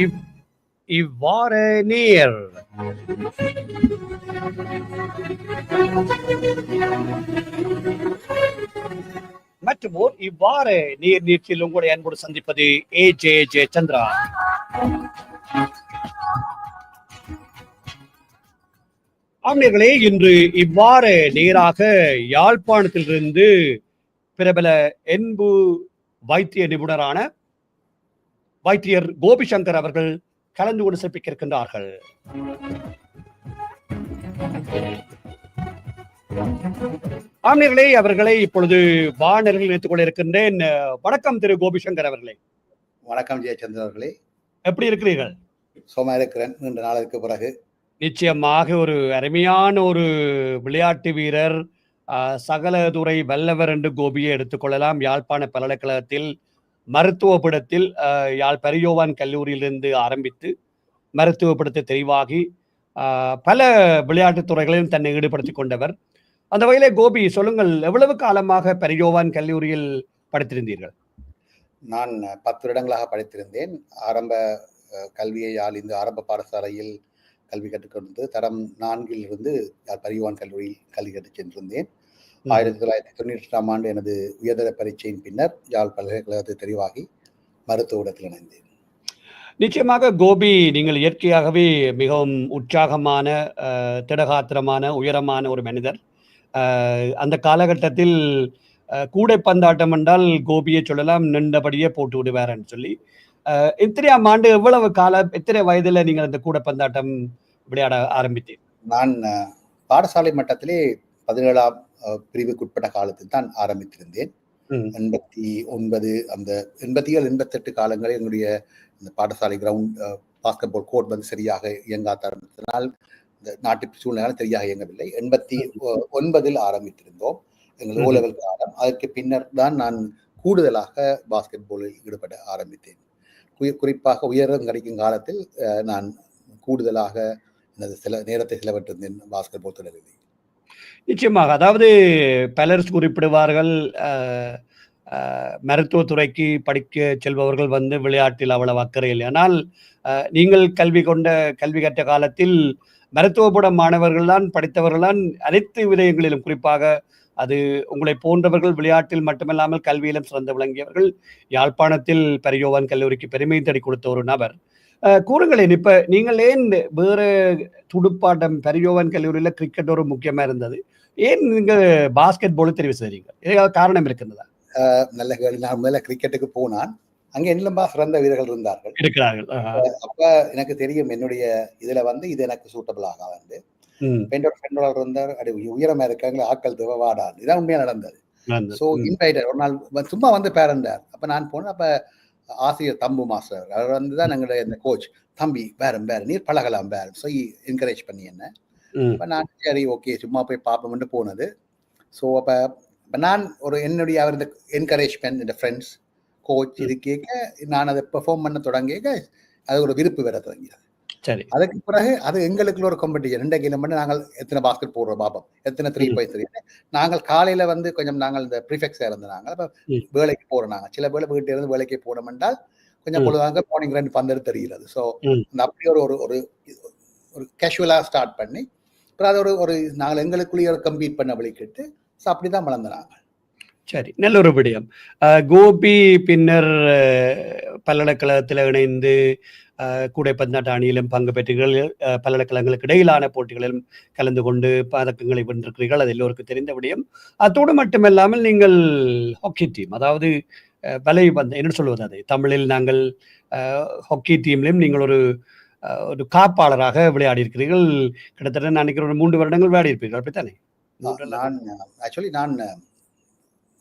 இவ் இவ்வாறு நீர் மற்றும் இவ்வாறு நீர்நீர்ச்சில் உங்களை அன்போடு சந்திப்பது ஜே சந்திரா. ஆம்நேர்களே, இன்று இவ்வாறு நேராக யாழ்ப்பாணத்திலிருந்து பிரபல என்பு வைத்திய நிபுணரான வைத்தியர் கோபி சங்கர் அவர்கள் கலந்து கொண்டு சிறப்பிக்க இருக்கின்றார்கள். ஆம்நேர்களே, அவர்களை இப்பொழுது வானர்கள் இணைத்துக் கொள்ள இருக்கின்றேன். வணக்கம் திரு கோபி சங்கர் அவர்களே. வணக்கம் ஜெயச்சந்திரன் அவர்களே, எப்படி இருக்கிறீர்கள்? சும்மா இருக்கிறேன். 2 நாளுக்கு பிறகு நிச்சயமாக ஒரு அருமையான ஒரு விளையாட்டு வீரர், சகலதுறை வல்லவர் என்று கோபியை எடுத்துக்கொள்ளலாம். யாழ்ப்பாண பல்கலைக்கழகத்தில் மருத்துவ பீடத்தில் யாழ் பெரியோவான் கல்லூரியிலிருந்து ஆரம்பித்து மருத்துவ பீடத்தை தெரிவாகி பல விளையாட்டுத் துறைகளையும் தன்னை ஈடுபடுத்திக் கொண்டவர். அந்த வகையிலே கோபி, சொல்லுங்கள், எவ்வளவு காலமாக பெரியோவான் கல்லூரியில் படித்திருந்தீர்கள்? நான் 10 வருடங்களாக படித்திருந்தேன். ஆரம்ப கல்வியை இந்த ஆரம்ப பாடசாலையில் கல்வி கற்றுக்கொண்டு தரம் 4 இருந்து பெரியோவான் கல்லூரியில் கல்வி கற்றுச் சென்றிருந்தேன். 1998ஆம் ஆண்டு எனது உயர்தர பரீட்சையின் பின்னர் யாழ் பல்கலைக்கழகத்தை தெரிவாகி மருத்துவத்தில் இணைந்தேன். நிச்சயமாக கோபி, நீங்கள் இயற்கையாகவே மிகவும் உற்சாகமான, திடகாத்திரமான, உயரமான ஒரு மனிதர். அந்த காலகட்டத்தில் கூடைப்பந்தாட்டம் என்றால் கோபியை சொல்லலாம், நின்றபடியே போட்டு விடுவார்ன்னு சொல்லி. எத்தனையாம் ஆண்டு, எவ்வளவு காலம், எத்தனை வயதுல நீங்கள் அந்த கூடைப்பந்தாட்டம் விளையாட ஆரம்பித்தீர்கள்? நான் பாடசாலை மட்டத்திலே 17ஆம் பிரிவுக்குட்பட்ட காலத்தில் தான் ஆரம்பித்திருந்தேன். 89 அந்த 87 88 காலங்களில் என்னுடைய இந்த பாடசாலை கிரவுண்ட் பாஸ்கெட் பால் கோர்ட் வந்து சரியாக இயங்காத ஆரம்பித்தனால் இந்த நாட்டு சூழ்நிலை சரியாக இயங்கவில்லை. 89 ஆரம்பித்திருந்தோம் எங்கள் O லெவல் காலம். அதற்கு பின்னர் தான் நான் கூடுதலாக பாஸ்கெட் பாலில் ஈடுபட ஆரம்பித்தேன். குறிப்பாக உயரம் கிடைக்கும் காலத்தில் நான் கூடுதலாக சில நேரத்தை செலவிட்டிருந்தேன் பாஸ்கெட் பால் தொடரில். நிச்சயமாக, அதாவது பலர் குறிப்பிடுவார்கள், மருத்துவத்துறைக்கு படிக்க செல்பவர்கள் வந்து விளையாட்டில் அவ்வளவு அக்கறை இல்லை. ஆனால் நீங்கள் கல்வி கற்ற காலத்தில் மருத்துவபுட மாணவர்கள் தான், படித்தவர்கள் தான் அனைத்து விடயங்களிலும், குறிப்பாக அது உங்களை போன்றவர்கள் விளையாட்டில் மட்டுமல்லாமல் கல்வியிலும் சிறந்து விளங்கியவர்கள். யாழ்ப்பாணத்தில் பெரியோவான் கல்லூரிக்கு பெருமை தேடி கொடுத்த ஒரு நபர். கூறுங்களேன், இப்ப நீங்கள் ஏன் வேற துடுப்பாட்டம், பெரியோவான் கல்லூரியில கிரிக்கெட் ஒரு முக்கியமா இருந்தது, ஏன் நீங்க பாஸ்கெட் பால் தெரிவு செய்றீங்க? ஏதாவது காரணம் இருக்கின்றதா? நல்ல கேள்வி. நான் முதல்ல கிரிக்கெட்டுக்கு போனான். அங்க என்னமா சிறந்த வீரர்கள் இருக்கிறார்கள். அப்ப எனக்கு தெரியும் என்னுடைய இதுல வந்து இது எனக்கு சூட்டபிள் ஆகாது. ஃப்ரெண்டோட இருந்தார், அது உயரமா இருக்காங்களே, ஆட்கள் தேவைவாடாது. இதான் உண்மையா நடந்தது. ஸோ இன்வைட்டர் ஒரு நாள் சும்மா வந்து பேரண்டார். அப்ப நான் போனேன். அப்ப ஆசிரியர் தம்பு மாஸ்டர் அவர் வந்து தான் எங்களுடைய இந்த கோச், தம்பி பேரும் நீர் பழகலாம் பேரும், ஸோ என்கரேஜ் பண்ணி என்ன. அப்ப நான் சரி ஓகே சும்மா போய் பார்ப்போம்னு போனது. ஸோ அப்ப நான் ஒரு என்னுடைய அவர் இந்த என்கரேஜ்மெண்ட், இந்த ஃப்ரெண்ட்ஸ், கோச் இது கேட்க நான் அதை பெர்ஃபார்ம் பண்ண தொடங்க அது ஒரு விருப்பு வேற தொடங்கியது. சரி, அதுக்கு பிறகு அது எங்களுக்குள்ள ஒரு காம்படிஷன். 2 கிலோ மட்டும் நாங்கள் எத்தனை பாஸ்கெட் போடுறோம் பாப்போம், எத்தனை 3x3. நாங்கள் காலையில வந்து கொஞ்சம் நாங்கள் இந்த ப்ரிஃபெக்ஸா இருந்தாங்க. அப்ப வேலைக்கு போறோம். நாங்கள் சில வேலை வீட்டில இருந்து வேலைக்கு போனோம் என்றால் கொஞ்சம் பொழுதாங்க மார்னிங் 2 பந்தெடுத்து தெரிகிறது. ஸோ அப்படி ஒரு ஒரு கேஷுவலா ஸ்டார்ட் பண்ணி அப்புறம் அது ஒரு நாங்கள் எங்களுக்குள்ளேயே ஒரு கம்பீட் பண்ண வழிக்கிட்டு ஸோ அப்படிதான் வளர்ந்தாங்க. சரி, நல்ல ஒரு விடயம். கோபி பின்னர் பல்கலைக்கழகத்தில் இணைந்து கூடைப்பந்தாட்ட அணியிலும் பங்கு பெற்றீர்கள். பல்கலைக்கழகங்களுக்கு இடையிலான போட்டிகளிலும் கலந்து கொண்டு பதக்கங்களை வென்றிருக்கிறீர்கள், அது எல்லோருக்கும் தெரிந்த விடயம். அதோடு மட்டுமல்லாமல் நீங்கள் ஹாக்கி டீம், அதாவது வலைபந்து என்ன சொல்வது, அதை தமிழில் நாங்கள் ஹாக்கி டீம்லையும் நீங்கள் ஒரு காப்பாளராக விளையாடி இருக்கிறீர்கள். கிட்டத்தட்ட நான் நினைக்கிற ஒரு 3 வருடங்கள் விளையாடி இருப்பீர்கள், அப்படித்தானே? நான்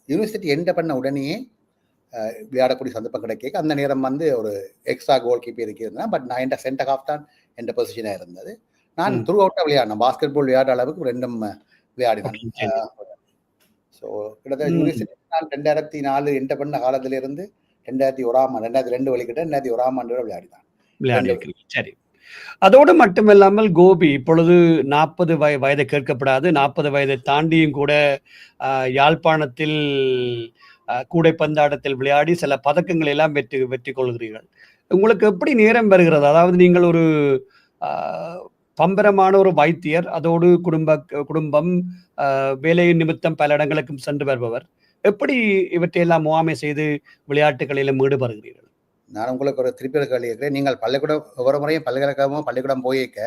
யூனிவர்சிட்டி என்டர் பண்ண உடனே விளையாடக்கூடிய சந்தர்ப்பம் கிடைக்க அந்த நேரம் வந்து ஒரு எக்ஸ்ட்ரா கோல் கீப்பர் இருந்தேன். பட் நான் என் சென்டர் ஹாஃப் தான் என் பொசிஷனாக இருந்தது. நான் த்ரூ அவுட்டாக விளையாடினேன். பாஸ்கெட் பால் விளையாட அளவுக்கு 2 விளையாடினேன். ஸோ கிட்டத்தட்ட யூனிவர்சிட்டி நான் 2004 என்டர் பண்ண காலத்திலிருந்து 2002 வழிகிட்ட 2001 ஆண்டு விளையாடினான். சரி, அதோடு மட்டுமில்லாமல் கோபி இப்பொழுது 40 வயது கேட்கப்படாது, 40 வயதை தாண்டியும் கூட யாழ்ப்பாணத்தில் கூடைப்பந்தாட்டத்தில் விளையாடி சில பதக்கங்களை எல்லாம் வெற்றி கொள்கிறீர்கள். உங்களுக்கு எப்படி நேரம் வருகிறது? அதாவது நீங்கள் ஒரு பம்பரமான ஒரு வைத்தியர், அதோடு குடும்பம், வேலை நிமித்தம் பல இடங்களுக்கும் சென்று வருபவர். எப்படி இவற்றையெல்லாம் முகாமை செய்து விளையாட்டுகளிலும் ஈடுபடுகிறீர்கள்? நான் உங்களுக்கு ஒரு திருப்பி கேள்வி கேட்கிறேன். நீங்கள் பள்ளிக்கூடம் ஒவ்வொரு முறையும் பள்ளிக்கூடம் போயிருக்க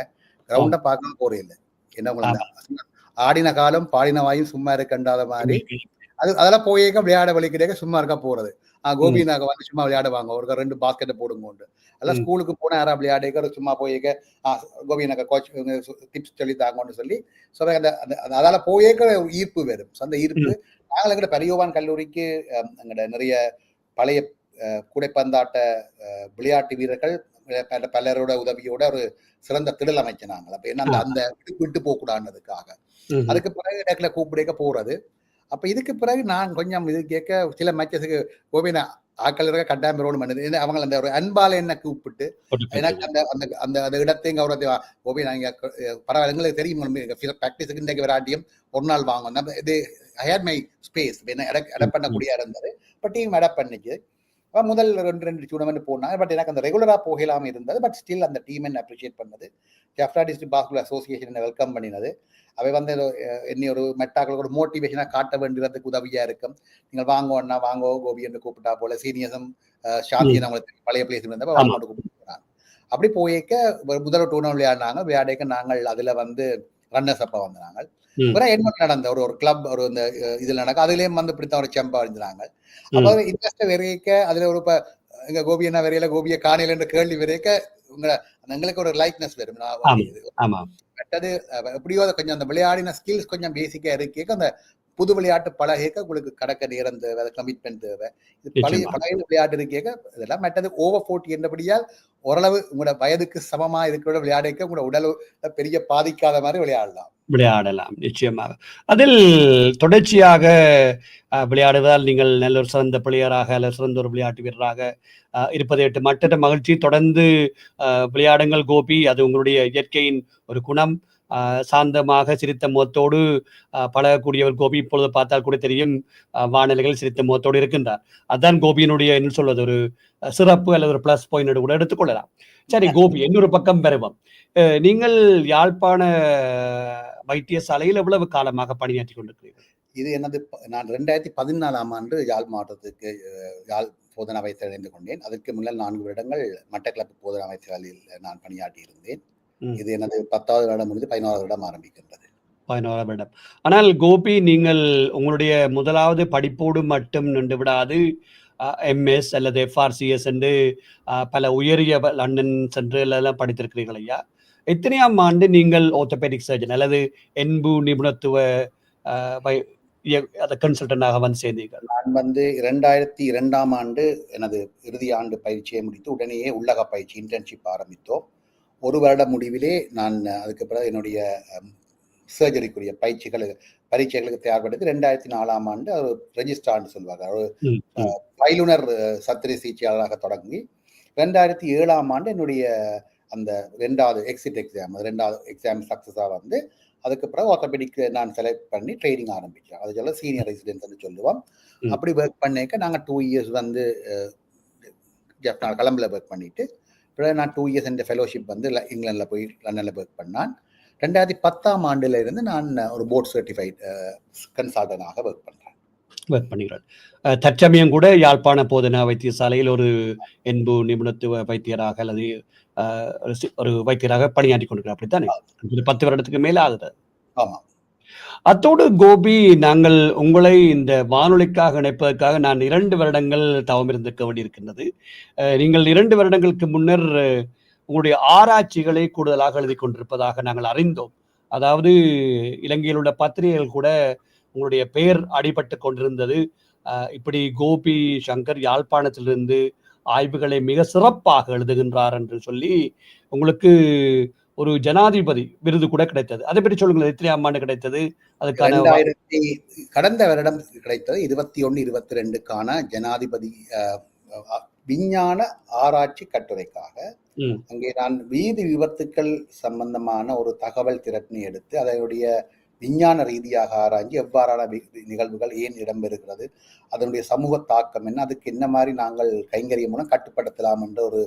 கிரவுண்ட பார்க்காம போறீங்க. என்ன உங்களுக்கு ஆடின காலம் பாடின வாயும் சும்மா இருக்கண்டாத மாதிரி அதெல்லாம் போயிருக்க விளையாட வலிக்கிறேங்க சும்மா இருக்கா போறது. கோபி நாங்க வந்து சும்மா விளையாடுவாங்க. ஒரு 2 பாஸ்கெட்டை போடுங்க. எல்லாம் ஸ்கூலுக்கு போனா யாரா விளையாடுக்க சும்மா போயிருக்க கோபி நாங்க கோச் டிப்ஸ் சொல்லி தாங்கன்னு சொல்லி அதால போயிருக்க ஈர்ப்பு வரும். அந்த ஈர்ப்பு நாங்கள் எங்கட பெரியவான் கல்லூரிக்கு எங்கட நிறைய பழைய கூடைப்பந்தாட்ட விளையாட்டு வீரர்கள் பலரோட உதவியோட ஒரு சிறந்த திடல் அமைச்சினாங்க. அப்ப என்ன அந்த விட்டு போக கூடாதுக்காக அதுக்கு பிறகு இடத்துல கூப்பிடுக்க போறது. அப்ப இதுக்கு பிறகு நான் கொஞ்சம் இது கேட்க சில மேட்சஸுக்கு கோபினா ஆக்கள் இருக்க கட்டாயம் பெறணும் பண்ணுது. அவங்க அந்த ஒரு அன்பால என்ன கூப்பிட்டு எனக்கு அந்த அந்த அந்த அந்த இடத்தையும் கௌரவத்தை கோபி நாங்க பரவாயில்ல எங்களுக்கு தெரியும் பிராக்டிஸுக்கு இன்றைக்கு விராட்டியம் ஒரு நாள் வாங்கும். நம்ம இது ஐ ஹேட் மை ஸ்பேஸ் என்ன எடப் பண்ணக்கூடிய இருந்தது. பட் டீம் எடப் பண்ணிச்சு. முதல் 2 டூர்னமெண்ட் போனாங்க. பட் எனக்கு அந்த ரெகுலரா போகலாம இருந்தது. பட் ஸ்டில் அந்த டீம் என்ன அப்ரிஷியேட் பண்ணது. ஜஃப்ரா டிஸ்ட்ரிக்ட் பாஸ்கெட்பால் அசோசியேஷன் என்ன வெல்கம் பண்ணினது. அவை வந்து என்னை ஒரு மெட்டாக்களுக்கு ஒரு மோட்டிவேஷனா காட்ட வேண்டியதுக்கு உதவியா இருக்கும். நீங்கள் வாங்கோன்னா வாங்கோ கோபி என்று கூப்பிட்டா போல சீனியர்ஸும் ஷாந்தி நம்மளுக்கு பழைய பிளேஸ் இருந்தப்ப வாங்கோன்னு கூப்பிட்டு போனாங்க. அப்படி போயிருக்க முதல் டூர்னமெண்ட் விளையாடிக்க நாங்கள் அதுல வந்து ரன்னர்ஸ் அப்பா வந்தாங்க. என்ன நடந்த ஒரு கிளப் ஒரு இந்த இதுல நடக்கும் அதுலயும் வந்து இப்படித்தான் ஒரு செம்பா அழிஞ்சாங்க. அப்ப இன்ட்ரெஸ்ட் விரைக்க அதுல ஒரு எங்க கோபி என்ன வரையில கோபிய காணில என்ற கேள்வி விரைக்க எங்களுக்கு ஒரு லைக்னஸ் வரும். மற்றது எப்படியோ கொஞ்சம் அந்த விளையாடின ஸ்கில்ஸ் கொஞ்சம் பேசிக்கா இருக்க அந்த புது விளையாட்டு பழக உங்களுக்கு கடக்க நேரம் தேவை, கமிட்மெண்ட் தேவை. பழைய விளையாட்டு இருக்க இதெல்லாம் மற்றது ஓவர் 40 என்றபடியால் ஓரளவு உங்களோட வயதுக்கு சமமா இருக்கிற விளையாடுக்க உங்களோட உடல் பெரிய பாதிக்காத மாதிரி விளையாடலாம். நிச்சயமாக அதில் தொடர்ச்சியாக விளையாடுவதால் நீங்கள் நல்ல ஒரு சிறந்த பிளேயராக அல்லது சிறந்த ஒரு விளையாட்டு வீரராக இருப்பதை மற்ற மகிழ்ச்சி. தொடர்ந்து விளையாடுங்கள் கோபி. அது உங்களுடைய இயற்கையின் ஒரு குணம். சாந்தமாக சிரித்த முகத்தோடு பழகக்கூடியவர் கோபி. இப்பொழுது பார்த்தால் கூட தெரியும் வானிலைகள் சிரித்த முகத்தோடு இருக்கின்றார். அதுதான் கோபியினுடைய என்ன சொல்வது ஒரு சிறப்பு அல்லது ஒரு பிளஸ் பாயிண்ட் கூட எடுத்துக்கொள்ளலாம். சரி கோபி, இன்னொரு பக்கம் பெறுவோம். நீங்கள் யாழ்ப்பாண வைத்தியசாலையில் எவ்வளவு காலமாக பணியாற்றி கொண்டிருக்கிறீர்கள்? இது என்னது நான் 2014ஆம் ஆண்டு யாழ் மாவட்டத்துக்கு யாழ் போதனா வைத்தியர் இணைந்து கொண்டேன். அதற்கு முன்னால் 4 வருடங்கள் மட்டக்களப்பு போதனா வைத்தியசாலையில் நான் பணியாற்றி இருந்தேன். இது எனது 10வது வருடம் முடிந்து 11வது வருடம் ஆரம்பிக்கின்றது. 11வது வருடம். ஆனால் கோபி, நீங்கள் உங்களுடைய முதலாவது படிப்போடு மட்டும் நின்று விடாது MS அல்லது FRCS என்று பல உயரிய லண்டன் சென்று எல்லாம் படித்திருக்கிறீர்கள் ஐயா. எத்தனையாம் ஆண்டு நீங்கள் ஆர்த்தோபெடிக் சர்ஜன் அல்லது என்பு நிபுணத்துவ கன்சல்டன்டாக வந்து சேர்ந்தீர்கள்? நான் வந்து 2002ஆம் ஆண்டு எனது இறுதி ஆண்டு பயிற்சியை முடித்து உடனேயே உள்ளக பயிற்சி இன்டர்ன்ஷிப் ஆரம்பித்தோம். ஒரு வருட முடிவிலே நான் அதுக்கு பிறகு என்னுடைய சர்ஜரிக்குரிய பரீட்சைகளுக்கு தயார்படுத்தி 2004ஆம் ஆண்டு ஒரு ரெஜிஸ்ட்ரார்னு சொல்வாங்க, ஒரு பயிலுனர் சத்திரை சிகிச்சையாளராக தொடங்கி 2007ஆம் ஆண்டு என்னுடைய அந்த 2வது எக்ஸிட் எக்ஸாம் 2வது எக்ஸாம் சக்சஸா வந்து அதுக்கு பிறகு ஆர்த்தோபெடிக் நான் செலக்ட் பண்ணி ட்ரைனிங் ஆரம்பிச்சேன். அது சொல்ல சீனியர் ரெசிடென்ட்ஸ்னு சொல்லுவோம். அப்படி ஒர்க் பண்ணிக்க நாங்கள் 2 இயர்ஸ் வந்து கொலம்பில் ஒர்க் பண்ணிட்டு பிறகு நான் 2 இயர்ஸ் இந்த ஃபெலோஷிப் வந்து இங்கிலாண்டில் போய் லண்டனில் ஒர்க் பண்ணான். 2010ஆம் ஆண்டுல இருந்து நான் ஒரு போர்ட் சர்டிஃபைட் கன்சல்டன்டாக ஒர்க் பண்ணுகிறேன். தற்சமயம் கூட யாழ்ப்பாண போதனா வைத்தியசாலையில் ஒரு என்பு நிபுணத்துவ வைத்தியராக அல்லது ஒரு வைத்தியராக பணியாற்றி கொண்டிருக்கிறார். அப்படித்தானே? 10 வருடத்துக்கு மேல ஆகுது. ஆமா. அத்தோடு கோபி, நாங்கள் உங்களை இந்த வானொலிக்காக இணைப்பதற்காக நான் 2 வருடங்கள் தவம் இருந்திருக்க வேண்டியிருக்கின்றது. நீங்கள் 2 வருடங்களுக்கு முன்னர் உங்களுடைய ஆராய்ச்சிகளை கூடுதலாக எழுதி கொண்டிருப்பதாக நாங்கள் அறிந்தோம். அதாவது இலங்கையில் உள்ள பத்திரிகைகள் கூட உங்களுடைய பெயர் அடிபட்டு கொண்டிருந்தது. இப்படி கோபி சங்கர் யாழ்ப்பாணத்திலிருந்து ஆய்வுகளை மிக சிறப்பாக எழுதுகின்றார் என்று சொல்லி உங்களுக்கு ஒரு ஜனாதிபதி விருது கூட கிடைத்தது. அதை பற்றி சொல்லுங்கள். எத்தனையாம் ஆண்டு கிடைத்தது? அதுக்கான கடந்த வருடம் கிடைத்தது 21-22க்கான ஜனாதிபதி விஞ்ஞான ஆராய்ச்சி கட்டுரைக்காக. அங்கே நான் வீதி விபத்துக்கள் சம்பந்தமான ஒரு தகவல் திரட்டினை எடுத்து அதனுடைய விஞ்ஞான ரீதியாக ஆராய்ஞ்சு எவ்வாறான நிகழ்வுகள் ஏன் இடம்பெறுகிறது, அதனுடைய சமூக தாக்கம் என்ன, அதுக்கு என்ன மாதிரி நாங்கள் கைங்கரியம் மூலம் கட்டுப்படுத்தலாம் என்ற ஒரு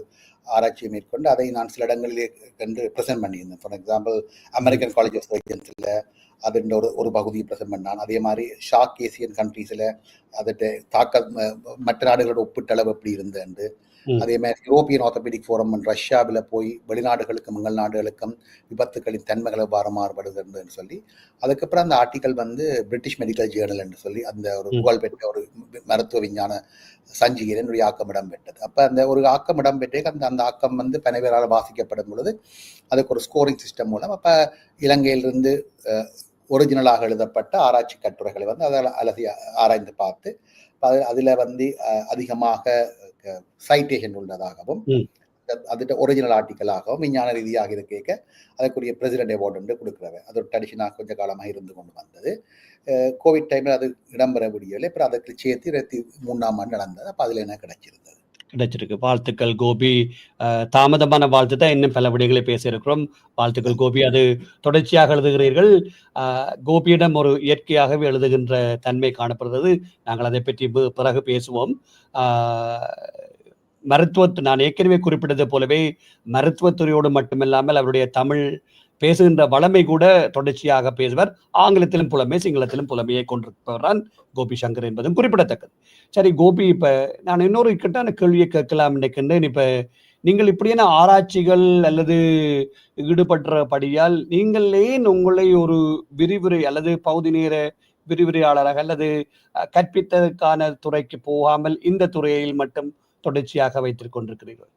ஆராய்ச்சியை மேற்கொண்டு அதை நான் சில இடங்களிலே கண்டு ப்ரெசென்ட் பண்ணியிருந்தேன். For example American college of சர்ஜன்ஸில் அதன் ஒரு பகுதியை ப்ரெசென்ட் பண்ணான். அதே மாதிரி ஷார்க் ஏசியன் கண்ட்ரீஸில் அதோட தாக்க மற்ற நாடுகளோட ஒப்பிட்டளவு எப்படி இருந்தது. அதே மாதிரி யூரோப்பியன் ஆர்த்தோபெடிக் ஃபோரம் ரஷ்யாவில் போய் வெளிநாடுகளுக்கும் எங்கள் நாடுகளுக்கும் விபத்துக்களின் தன்மைகள் எவ்வாறு மாறுபடுகிறதுன்னு சொல்லி அதுக்கப்புறம் அந்த ஆர்டிக்கல் பிரிட்டிஷ் மெடிக்கல் ஜேர்னல் என்று சொல்லி அந்த ஒரு புகழ்பெற்ற ஒரு மருத்துவ விஞ்ஞான சஞ்சிகையில் என்னுடைய ஆக்கம் இடம்பெற்றது. அப்போ அந்த ஒரு ஆக்கம் இடம்பெற்றே அந்த ஆக்கம் பனைவரால் வாசிக்கப்படும் பொழுது அதுக்கு ஒரு ஸ்கோரிங் சிஸ்டம் மூலம் அப்போ இலங்கையிலிருந்து ஒரிஜினலாக எழுதப்பட்ட ஆராய்ச்சி கட்டுரைகளை அதை அலசி ஆராய்ந்து பார்த்து அதில் அதிகமாக சைட்டேஷன் உள்ளதாகவும் அதுட்ட ஒரிஜினல் ஆர்டிக்கலாகவும் விஞ்ஞான ரீதியாக இதை கேட்க அதுக்குரிய பிரசிடென்ட் அவார்டு வந்து கொடுக்குறாங்க. அது ஒரு ட்ரெடிஷனாக கொஞ்ச காலமாக இருந்து கொண்டு வந்தது. கோவிட் டைமில் அது இடம்பெற முடியவில்லை. அப்புறம் அதுக்கு சேர்த்து 2003ஆம் ஆண்டு நடந்தது. அப்போ அதில் என்ன கிடைச்சிருக்கு. வாழ்த்துக்கள் கோபி. தாமதமான வாழ்த்து தான், இன்னும் பல விடயங்களை பேசியிருக்கிறோம். வாழ்த்துக்கள் கோபி. அது தொடர்ச்சியாக எழுதுகிறீர்கள். கோபியிடம் ஒரு இயற்கையாகவே எழுதுகின்ற தன்மை காணப்படுகிறது. நாங்கள் அதை பற்றி பிறகு பேசுவோம். நான் ஏற்கனவே குறிப்பிட்டது போலவே மருத்துவத்துறையோடு மட்டுமில்லாமல் அவருடைய தமிழ் பேசுகின்ற வளமை கூட தொடர்ச்சியாக பேசுவார். ஆங்கிலத்திலும் புலமை, சிங்களத்திலும் புலமையை கொண்டிருப்பவர்தான் கோபி சங்கர் என்பதும் குறிப்பிடத்தக்கது. சரி கோபி, இப்ப நான் இன்னொரு இக்கட்டான கேள்வியை கேட்கலாம் நினைக்கின்றேன். இப்ப நீங்கள் இப்படியான ஆராய்ச்சிகள் அல்லது ஈடுபடுறபடியால் நீங்கள் ஏன் உங்களை ஒரு விரிவுரை அல்லது பகுதி நேர விரிவுரையாளராக அல்லது கற்பித்ததற்கான துறைக்கு போகாமல் இந்த துறையில் மட்டும் தொடர்ச்சியாக வைத்துக் கொண்டிருக்கிறீர்கள்?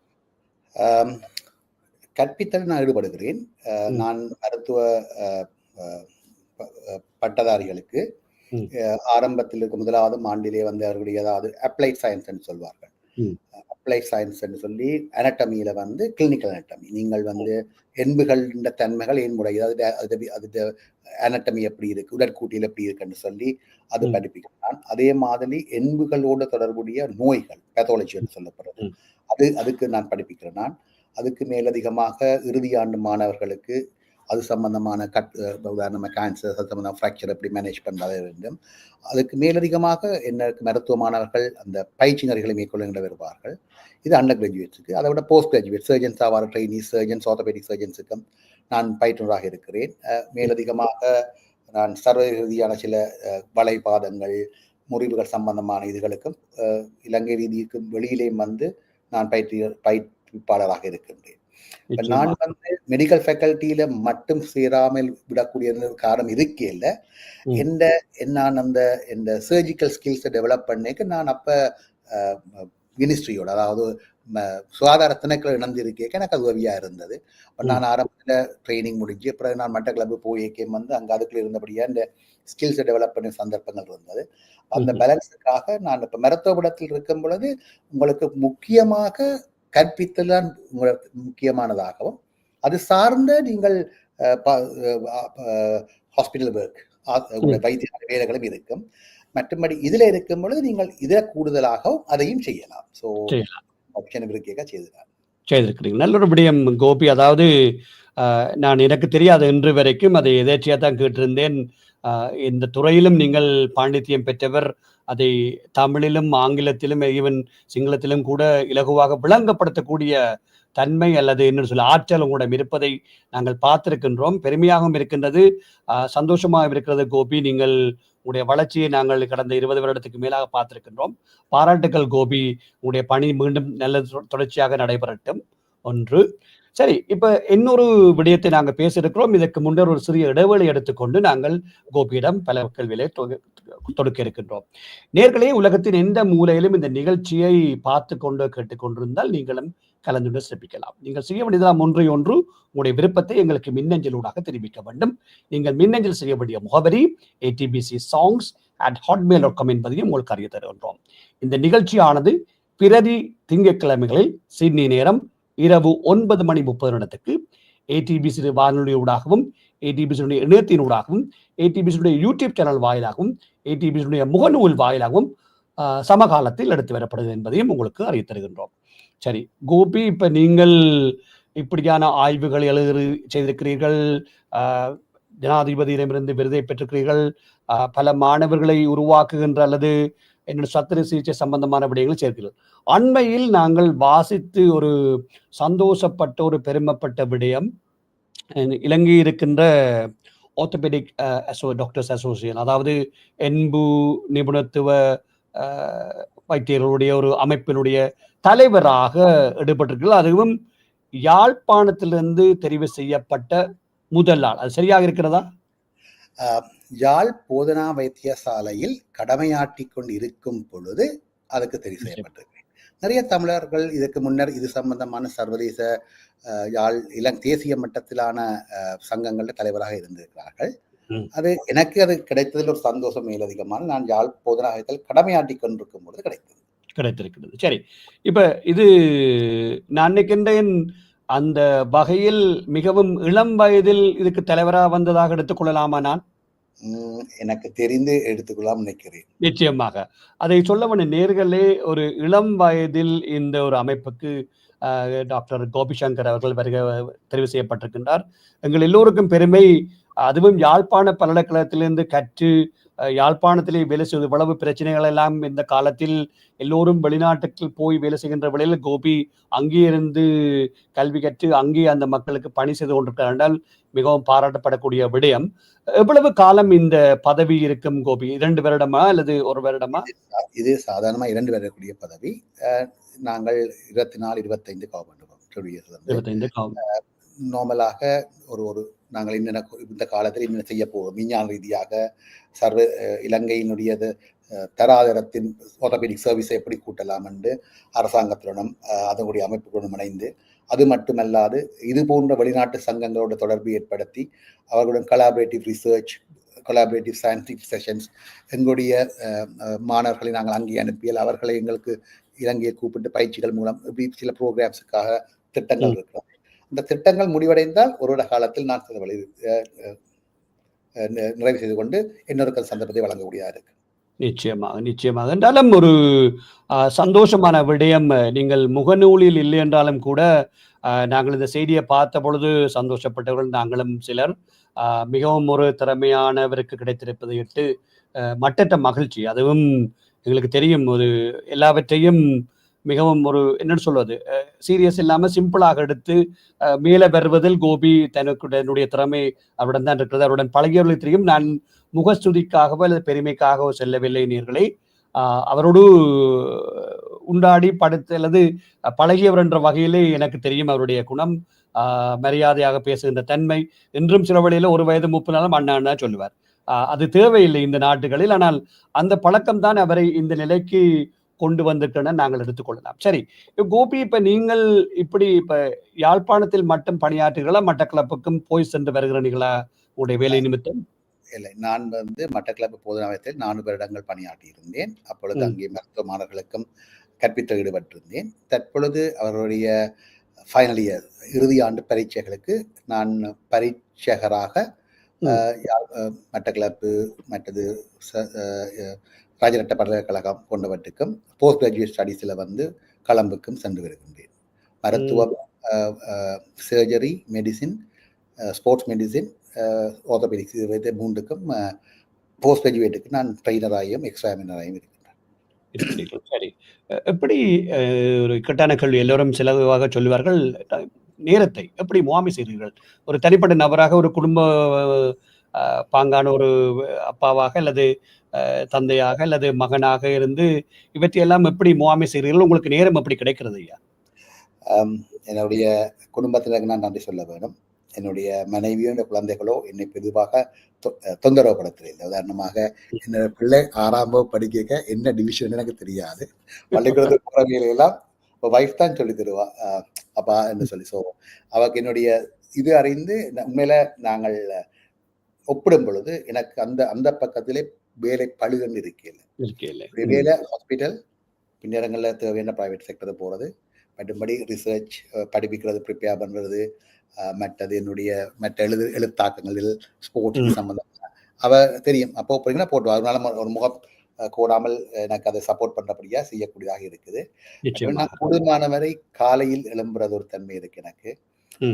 கற்பித்தல் நான் ஈடுபடுகிறேன். நான் மருத்துவ பட்டதாரிகளுக்கு ஆரம்பத்தில் இருக்க 1ஆவது ஆண்டிலே அவர்களுடைய அதாவது அப்ளைட் சயின்ஸ் சொல்வார்கள். அப்ளைட் சயின்ஸ் சொல்லி அனட்டமியில கிளினிக்கல் அனட்டமி, நீங்கள் எண்புகள் தன்மைகள் ஏன் முறை, அது அனட்டமி எப்படி இருக்கு, உடற்கூட்டியில் எப்படி இருக்குன்னு சொல்லி அது படிப்பிக்கிறான். அதே மாதிரி எண்புகளோடு தொடர்புடைய நோய்கள் பேத்தாலஜி சொல்லப்படுறது அதுக்கு நான் படிப்பிக்கிறேன். நான் அதுக்கு மேலதிகமாக இறுதி ஆண்டு மாணவர்களுக்கு அது சம்பந்தமான உதாரணமாக கேன்சர், அது சம்பந்தமாக ஃப்ராக்சர் எப்படி மேனேஜ் பண்ண வேண்டும். அதுக்கு மேலதிகமாக எனக்கு மருத்துவ மாணவர்கள் அந்த பயிற்சி நெறிகளை மேற்கொள்கின்ற வருவார்கள். இது அண்டர் கிராஜுவேட்ஸுக்கு. அதை விட போஸ்ட் கிராஜுவேட் சர்ஜன்ஸ் ஆவார், ட்ரைனிஸ் சர்ஜன்ஸ், ஆர்த்தோபெடிக் சர்ஜன்ஸுக்கும் நான் பயிற்றுனராக இருக்கிறேன். மேலதிகமாக நான் சர்வ ரீதியான சில வலைபாதங்கள், முறிவுகள் சம்பந்தமான இதுகளுக்கும் இலங்கை ரீதிக்கும் வெளியிலேயும் நான் பயிற்றுவிப்பாளராக இருக்கின்றேன். நான் மெடிக்கல் ஃபேக்கல்ட்டியில மட்டும் சேராமல் விடக்கூடிய காரணம் இருக்கே இல்லை. நான் அந்த சர்ஜிக்கல் ஸ்கில்ஸை டெவலப் பண்ணிக்க நான் அப்ப மினிஸ்ட்ரியோட அதாவது சுகாதார திணைக்கள இணைந்திருக்கேன். எனக்கு அது உதவியா இருந்தது. நான் ஆரம்பத்தில் ட்ரைனிங் முடிஞ்சு அப்புறம் நான் மற்ற கிளப்பு போயிருக்கேன் அங்கே அதுக்குள்ள இருந்தபடியா இந்த ஸ்கில்ஸை டெவலப் பண்ண சந்தர்ப்பங்கள் இருந்தது. அந்த பேலன்ஸுக்காக நான் இப்போ மருத்துவபடத்தில் இருக்கும் பொழுது உங்களுக்கு முக்கியமாக கற்பித்தல் தான் உங்களுக்கு முக்கியமானதாகவும் அது சார்ந்த நீங்கள் ஹாஸ்பிட்டல் ஒர்க் வைத்திய வேலைகளும் இருக்கும். மற்றபடி இதுல இருக்கும் பொழுது நீங்கள் இதை கூடுதலாகவும் அதையும் செய்யலாம். ஸோ ஆப்ஷன் இருக்கேக்கா செய்திருக்கிறீங்க. நல்ல ஒரு விடயம் கோபி. அதாவது நான் எனக்கு தெரியாது இன்று வரைக்கும், அதை எதேச்சியா தான் கேட்டிருந்தேன். இந்த துறையிலும் நீங்கள் பாண்டித்யம் பெற்றவர், அதை தமிழிலும் ஆங்கிலத்திலும் ஈவன் சிங்களத்திலும் கூட இலகுவாக விளங்கப்படுத்தக்கூடிய தன்மை அல்லது என்ன சொல்ல ஆற்றல் உங்களிடம் இருப்பதை நாங்கள் பார்த்திருக்கின்றோம். பெருமையாகவும் இருக்கின்றது, சந்தோஷமாக இருக்கிறது கோபி. நீங்கள் உங்களுடைய வளர்ச்சியை நாங்கள் கடந்த 20 வருடத்துக்கு மேலாக பார்த்திருக்கின்றோம். பாராட்டுக்கள் கோபி. உங்களுடைய பணி மீண்டும் நல்ல தொடர்ச்சியாக நடைபெறட்டும். ஒன்று. சரி, இப்ப இன்னொரு விடயத்தை நாங்கள் பேசியிருக்கிறோம். இதற்கு முன்னர் ஒரு சிறிய இடைவெளி எடுத்துக்கொண்டு நாங்கள் கோபியிடம் பல கேள்விகளை தொடுக்க இருக்கின்றோம். நேர்களே, உலகத்தின் எந்த மூலையிலும் இந்த நிகழ்ச்சியை பார்த்து கொண்டு கேட்டுக்கொண்டிருந்தால் நீங்களும் கலந்துடன் சிறப்பிக்கலாம். நீங்கள் செய்ய வேண்டியதெல்லாம் ஒன்று உங்களுடைய விருப்பத்தை எங்களுக்கு மின்னஞ்சலூடாக தெரிவிக்க வேண்டும். நீங்கள் மின்னஞ்சல் செய்ய வேண்டிய முகவரி atbcsongs@hotmail.com என்பதையும் உங்களுக்கு அறிய தருகின்றோம். இந்த நிகழ்ச்சியானது பிரதி திங்கட்கிழமைகளில் சிட்னி நேரம் இரவு 9:30 ஏடிபிசி வானொலியூடாகவும் ஏடிபிசியுடைய இணையத்தினூடாகவும் ஏடிபிசியுடைய யூடியூப் சேனல் வாயிலாகவும் ஏடிபிசியுடைய முகநூல் வாயிலாகவும் சமகாலத்தில் எடுத்து வரப்படுது என்பதையும் உங்களுக்கு அறிய தருகின்றோம். சரி கோபி, இப்ப நீங்கள் இப்படியான ஆய்வுகள் செய்திருக்கிறீர்கள், ஜனாதிபதியிடமிருந்து விருதை பெற்றிருக்கிறீர்கள். பல மாணவர்களை உருவாக்குகின்ற அல்லது என்னோட சத்திர சிகிச்சை சம்பந்தமான விடயங்களை சேர்க்கிறீர்கள். அண்மையில் நாங்கள் வாசித்து ஒரு சந்தோஷப்பட்ட ஒரு பெருமைப்பட்ட விடயம், இலங்கையில் இருக்கின்ற ஆர்த்தோபெடிக் டாக்டர்ஸ் அசோசியேஷன், அதாவது என்பு நிபுணத்துவ வைத்தியர்களுடைய ஒரு அமைப்பினுடைய தலைவராக ஈடுபட்டிருக்கிறார். அதுவும் யாழ்ப்பாணத்திலிருந்து தெரிவு செய்யப்பட்ட முதல் ஆள். அது சரியாக இருக்கிறதா? யாழ் போதனா வைத்தியசாலையில் கடமையாற்றி கொண்டு இருக்கும் பொழுது அதுக்கு தெரிவு செய்யப்பட்டிருக்கு. நிறைய தமிழர்கள் இதற்கு முன்னர் இது சம்பந்தமான சர்வதேச யாழ் தேசிய மட்டத்திலான சங்கங்கள தலைவராக இருந்திருக்கிறார்கள். அது எனக்கு அது கிடைத்ததில் ஒரு சந்தோஷம் மேலதிகமான நான் யாழ் போதனா வைத்தியத்தில் கடமையாற்றி கொண்டிருக்கும் பொழுது கிடைத்திருக்கிறது. சரி, இப்ப இது நான் நினைக்கின்றேன் அந்த வகையில் மிகவும் இளம் வயதில் இதுக்கு தலைவராக வந்ததாக எடுத்துக்கொள்ளலாமா? நான் எனக்கு தெரிந்து எடுத்துக்கொள்ளலாம் நினைக்கிறேன். நிச்சயமாக அதை சொல்லவன நேர்களே, ஒரு இளம் வயதில் இந்த ஒரு அமைப்புக்கு டாக்டர் கோபிசங்கர் அவர்கள் தெரிவு செய்யப்பட்டிருக்கின்றார். எங்கள் எல்லோருக்கும் பெருமை. அதுவும் யாழ்ப்பாண பல்கலைக்கழகத்திலிருந்து கற்று யாழ்ப்பாணத்திலே வேலை செய்வது இவ்வளவு பிரச்சனைகள் எல்லாம் இந்த காலத்தில் எல்லோரும் வெளிநாட்டுக்கு போய் வேலை செய்கின்ற வேளையில் கோபி அங்கே இருந்து கல்வி கற்று அங்கே அந்த மக்களுக்கு பணி செய்து கொண்டிருக்கிறார் என்றால் மிகவும் பாராட்டப்படக்கூடிய விடயம். எவ்வளவு காலம் இந்த பதவி இருக்கும் கோபி? 2 வருடமா அல்லது 1 வருடமா? இது சாதாரணமா 2 வருடக்கூடிய பதவி. நாங்கள் 24, 25 நார்மலாக ஒரு நாங்கள் இந்த காலத்தில் என்ன செய்ய போவோம், விஞ்ஞான ரீதியாக இலங்கையினுடைய தராதரத்தின் ஆர்த்தோபெடிக் சர்வீஸை எப்படி கூட்டலாம் என்று அரசாங்கத்துடனும் அதனுடைய அமைப்புகளுடன் இணைந்து, அது மட்டுமல்லாது இது போன்ற வெளிநாட்டு சங்கங்களோட தொடர்பு ஏற்படுத்தி அவர்களுடன் collaborative research, collaborative scientific sessions, எங்களுடைய மாணவர்களை நாங்கள் அங்கே அனுப்பியல் அவர்களை எங்களுக்கு இலங்கையை கூப்பிட்டு பயிற்சிகள் மூலம் இப்படி சில ப்ரோக்ராம்ஸுக்காக திட்டங்கள் இருக்கிறோம். இந்த திட்டங்கள் முடிவடைந்தால் ஒரு காலத்தில் நான் நிறைவு செய்து கொண்டு இன்னொரு சந்தர்ப்பத்தை வழங்கக்கூடியதாக இருக்கு. நிச்சயமாக என்றாலும் ஒரு சந்தோஷமான விடயம். நீங்கள் முகநூலில் இல்லை என்றாலும் கூட நாங்கள் இந்த செய்தியை பார்த்த பொழுது சந்தோஷப்பட்டவர்கள் நாங்களும் சிலர். மிகவும் ஒரு திறமையானவருக்கு கிடைத்திருப்பதை இட்டு மட்டற்ற மகிழ்ச்சி. அதுவும் எங்களுக்கு தெரியும், ஒரு எல்லாவற்றையும் மிகவும் ஒரு என்னன்னு சொல்வது, சீரியஸ் இல்லாமல் சிம்பிளாக எடுத்து மேலே வருவதில் கோபி தன்னுடைய திறமை அவருடன் தான் இருக்கிறது. அவருடன் பழகியவர்களுக்கு தெரியும். நான் முகஸ்துதிக்காகவோ அல்லது பெருமைக்காகவோ செல்லவில்லை நேர்களை. அவரோடு உண்டாடி படுத்து அல்லது பழகியவர் என்ற வகையிலே எனக்கு தெரியும் அவருடைய குணம், மரியாதையாக பேசுகின்ற தன்மை. இன்றும் சில வழியில் 1 வயது 30 நாளும் அண்ணா சொல்லுவார். அது தேவையில்லை இந்த நாட்டுகளில். ஆனால் அந்த பழக்கம் தான் அவரை இந்த நிலைக்கு கொண்டு வந்திருக்கன நாங்கள் எடுத்துக்கொள்ளலாம். சரி கோபி, இப்ப நீங்கள் இப்படி இப்ப யாழ்ப்பாணத்தில் மட்டும் பணியாற்றுகளா, மட்டக்களப்புக்கும் போய் சென்று வருகிறீர்களா உங்களுடைய வேலை நிமித்தம்? இல்லை, நான் மட்டக்களப்பு போதனாலயத்தில் 4 வருடங்கள் பணியாற்றி இருந்தேன். அப்பொழுது அங்கே மருத்துவ மாணவர்களுக்கும் கற்பித்தல் ஈடுபட்டிருந்தேன். தற்பொழுது அவருடைய ஃபைனல் இயர் இறுதி ஆண்டு பரீட்சைகளுக்கு நான் பரீட்சகராக மட்டக்களப்பு மற்றது ராஜரட்ட பல்கலைக்கழகம் போன்றவற்றுக்கும் போஸ்ட் கிராஜுவேட் ஸ்டடீஸில் கொழும்புக்கும் சென்று வருகின்றேன். மருத்துவம், surgery, medicine, sports medicine, orthopaedics இது 3க்கும் போஸ்ட் கிராஜுவேட்டுக்கு நான் ட்ரெயினராயும் எக்ஸாமினராயும் இருக்கின்றேன். சரி, எப்படி ஒரு இக்கட்டான கேள்வி, எல்லோரும் சிலவாக சொல்லுவார்கள், நேரத்தை எப்படி முகாமை செய்கிறீர்கள்? ஒரு தனிப்பட்ட நபராக, ஒரு குடும்ப பாங்கான ஒரு அப்பாவாக அல்லது தந்தையாக அல்லது மகனாக இருந்து இவற்றையெல்லாம் எப்படி முகாமை செய்கிறீர்கள்? உங்களுக்கு நேரம் எப்படி கிடைக்கிறது ஐயா? என்னுடைய குடும்பத்தினருக்கு நான் நன்றி சொல்ல வேண்டும். என்னுடைய மனைவியோ இந்த குழந்தைகளோ என்னை பொதுவாக தொந்தரவுப்படுத்துறதில்லை. உதாரணமாக என்னோட பிள்ளை 6ஆம் வகுப்பு படிக்க என்ன டிவிஷன் எனக்கு தெரியாது. பள்ளிக்கூடத்துக்கு போகிற வேலையெல்லாம் வைஃப் தான் சொல்லி தருவா, அப்பா என்று சொல்லி. ஸோ அவருக்கு என்னுடைய இது அறிந்து உண்மையில நாங்கள் ஒப்பிடும் பொழுது எனக்கு அந்த பக்கத்திலே வேலை பழுதுன்னு இருக்கையில் வேலை ஹாஸ்பிட்டல், பின்னரங்களில் தேவையான ப்ரைவேட் செக்டர் போகிறது, மற்றபடி ரிசர்ச் படிப்பிக்கிறது, ப்ரிப்பேர் பண்ணுறது, மற்றது என்னுடைய மற்ற எழுத்தாக்கங்களில் ஸ்போர்ட்ஸ் சம்மந்தமாக அவ தெரியும். அப்போ போறீங்கன்னா போட்டு அதனால ஒரு முகம் கூடாமல் எனக்கு அதை சப்போர்ட் பண்ணுறபடியாக செய்யக்கூடியதாக இருக்குது. நான் கூடுமானவரை காலையில் எழும்புறது ஒரு தன்மை இருக்கு எனக்கு.